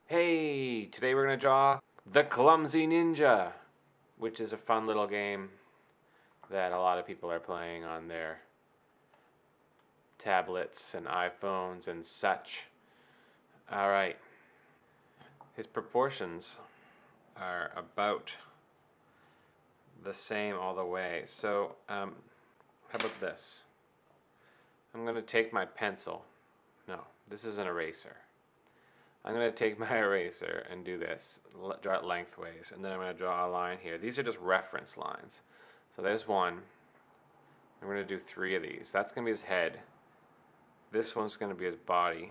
Hey, today we're going to draw The Clumsy Ninja, which is a fun little game that a lot of people are playing on their tablets and iPhones and such. Alright, his proportions are about the same all the way. So, how about this? I'm going to take my pencil. No, this is an eraser. I'm going to take my eraser and do this, draw it lengthways, and then I'm going to draw a line here. These are just reference lines. So there's one. I'm going to do 3 of these. That's going to be his head. This one's going to be his body.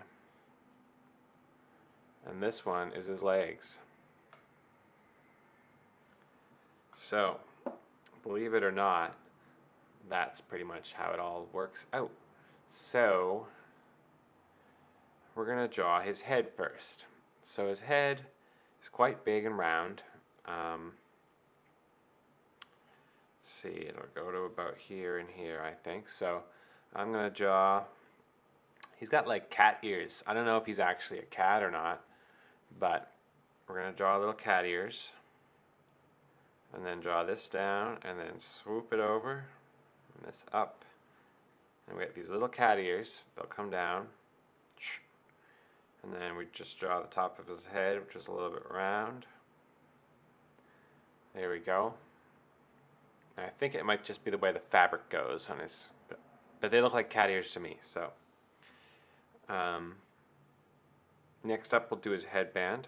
And this one is his legs. So, believe it or not, that's pretty much how it all works out. So, we're going to draw his head first. So his head is quite big and round. See, it'll go to about here and here, I think. So I'm going to draw, he's got like cat ears. I don't know if he's actually a cat or not, but we're going to draw little cat ears. And then draw this down, and then swoop it over, and this up. And we get these little cat ears. They'll come down. And then we just draw the top of his head, which is a little bit round. There we go. And I think it might just be the way the fabric goes on his, but they look like cat ears to me. So next up we'll do his headband.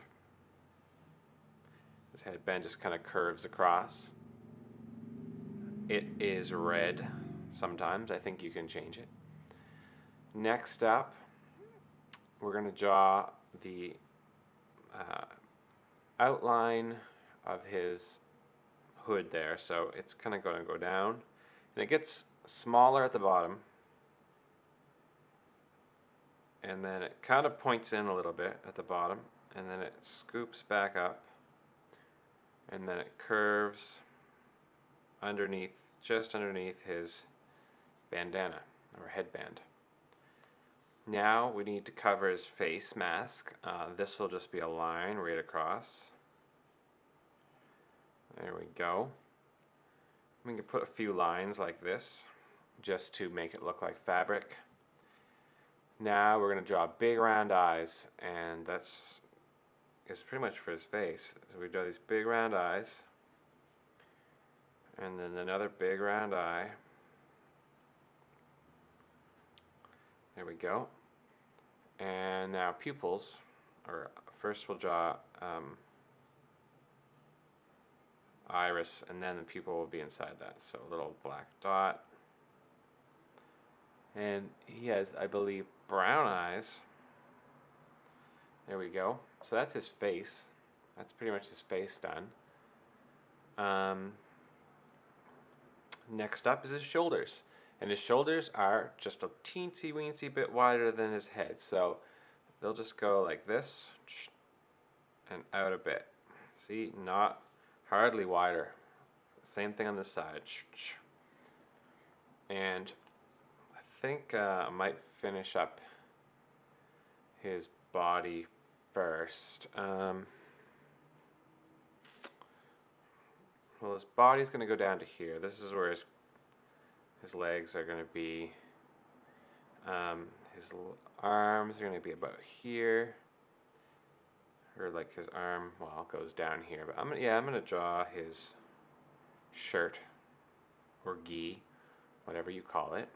His headband just kind of curves across. It is red sometimes. I think you can change it. Next up, we're going to draw the outline of his hood there. So it's kind of going to go down, and it gets smaller at the bottom, and then it kind of points in a little bit at the bottom, and then it scoops back up, and then it curves underneath, just underneath his bandana or headband. Now we need to cover his face mask. This will just be a line right across. There we go. We can put a few lines like this just to make it look like fabric. Now we're going to draw big round eyes, and that's pretty much for his face. So we draw these big round eyes, and then another big round eye. There we go. And now pupils, or first we'll draw iris, and then the pupil will be inside that. So a little black dot. And he has, I believe, brown eyes. There we go. So that's his face. That's pretty much his face done. Next up is his shoulders. And his shoulders are just a teensy weensy bit wider than his head. So they'll just go like this and out a bit. See, not hardly wider. Same thing on this side. And I think I might finish up his body first. Well, his body's going to go down to here. This is where his legs are going to be. His arms are going to be about here, or like his arm, well, goes down here. But I'm gonna draw his shirt or gi, whatever you call it.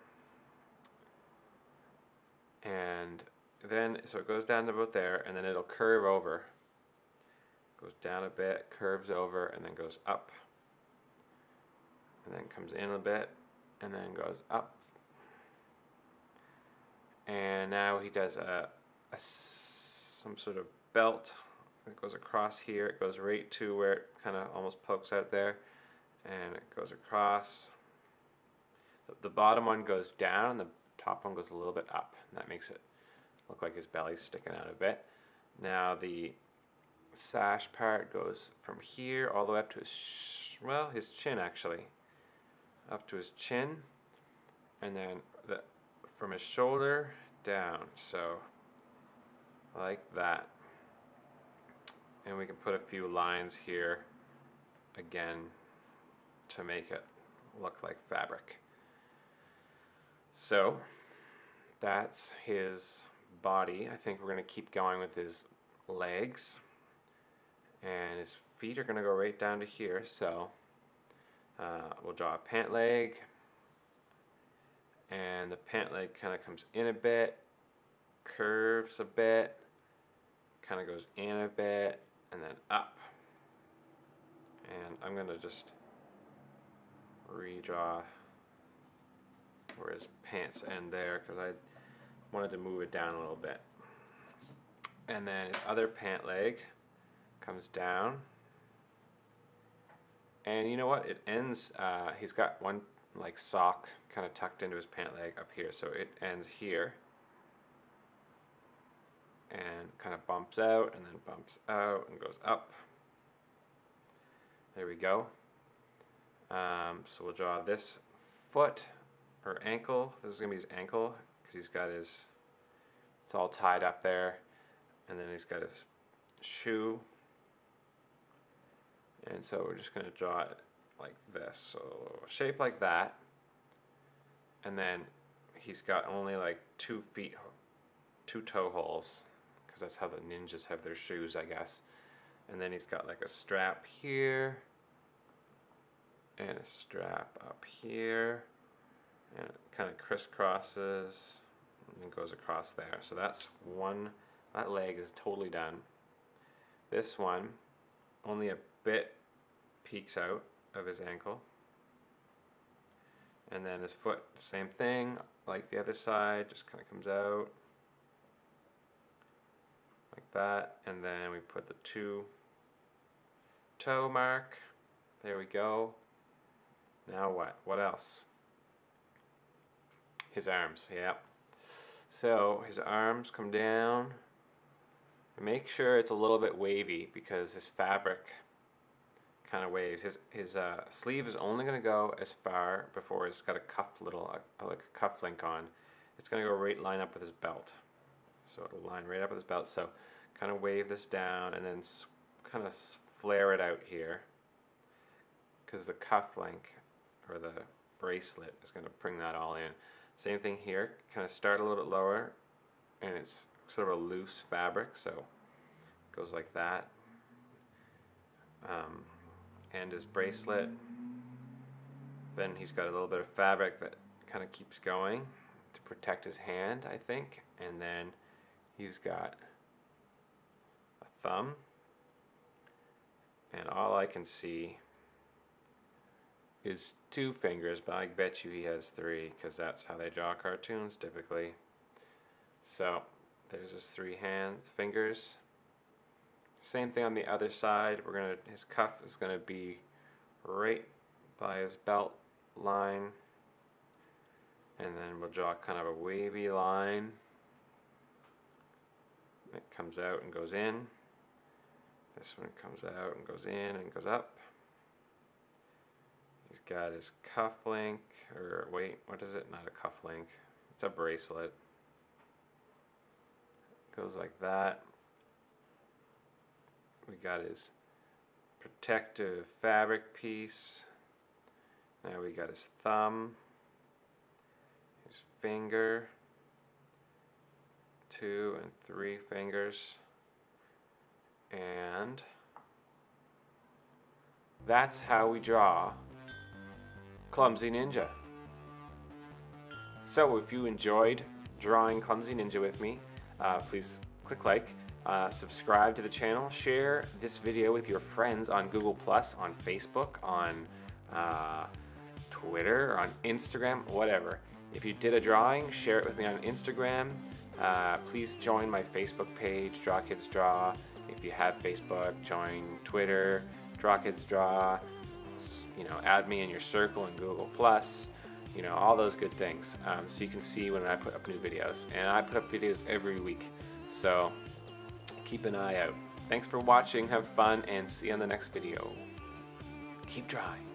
And then so it goes down to about there, and then it'll curve over. Goes down a bit, curves over, and then goes up, and then comes in a bit, and then goes up. And now he does some sort of belt that goes across here. It goes right to where it kind of almost pokes out there, and it goes across. The bottom one goes down, and the top one goes a little bit up, and that makes it look like his belly's sticking out a bit. Now the sash part goes from here all the way up to his chin, actually, up to his chin, and then from his shoulder down, so like that. And we can put a few lines here again to make it look like fabric. So that's his body. I think we're going to keep going with his legs. And his feet are going to go right down to here. So we'll draw a pant leg. And the pant leg kind of comes in a bit, curves a bit, kind of goes in a bit, and then up. And I'm going to just redraw where his pants end there because I wanted to move it down a little bit. And then his other pant leg comes down. And you know what? It ends, he's got one like sock kind of tucked into his pant leg up here, so it ends here and kind of bumps out and then bumps out and goes up. There we go. So we'll draw this foot or ankle. This is going to be his ankle because he's got his, it's all tied up there, and then he's got his shoe. And so we're just going to draw it like this, so shape like that. And then he's got only like 2 toe holes, because that's how the ninjas have their shoes, I guess. And then he's got like a strap here, and a strap up here, and it kind of crisscrosses and goes across there. So that's one, that leg is totally done. This one, only a bit peeks out of his ankle. And then his foot, same thing, like the other side, just kind of comes out like that. And then we put the 2 toe mark. There we go. Now what? What else? His arms, yeah. So his arms come down. Make sure it's a little bit wavy because his fabric kind of waves. His sleeve is only going to go as far before it's got a cuff like a cuff link on. It's going to go right line up with his belt. So it'll line right up with his belt. So kind of wave this down and then kind of flare it out here, because the cuff link or the bracelet is going to bring that all in. Same thing here, kind of start a little bit lower, and it's sort of a loose fabric, so it goes like that. And his bracelet, then he's got a little bit of fabric that kind of keeps going to protect his hand, I think. And then he's got a thumb, and all I can see is 2 fingers, but I bet you he has 3 because that's how they draw cartoons typically. So there's his 3 fingers. Same thing on the other side. His cuff is gonna be right by his belt line, and then we'll draw kind of a wavy line. It comes out and goes in. This one comes out and goes in and goes up. He's got his cuff link, or wait, what is it? Not a cuff link. It's a bracelet. It goes like that. We got his protective fabric piece. Now we got his thumb, his finger, 2 and 3 fingers, and that's how we draw Clumsy Ninja. So if you enjoyed drawing Clumsy Ninja with me, please click like. Subscribe to the channel, share this video with your friends on Google+, on Facebook, on Twitter, or on Instagram, whatever. If you did a drawing, share it with me on Instagram. Please join my Facebook page, Draw Kids Draw. If you have Facebook, join Twitter, Draw Kids Draw. You know, add me in your circle in Google+. You know, all those good things, so you can see when I put up new videos. And I put up videos every week, so keep an eye out. Thanks for watching, have fun, and see you on the next video. Keep drawing.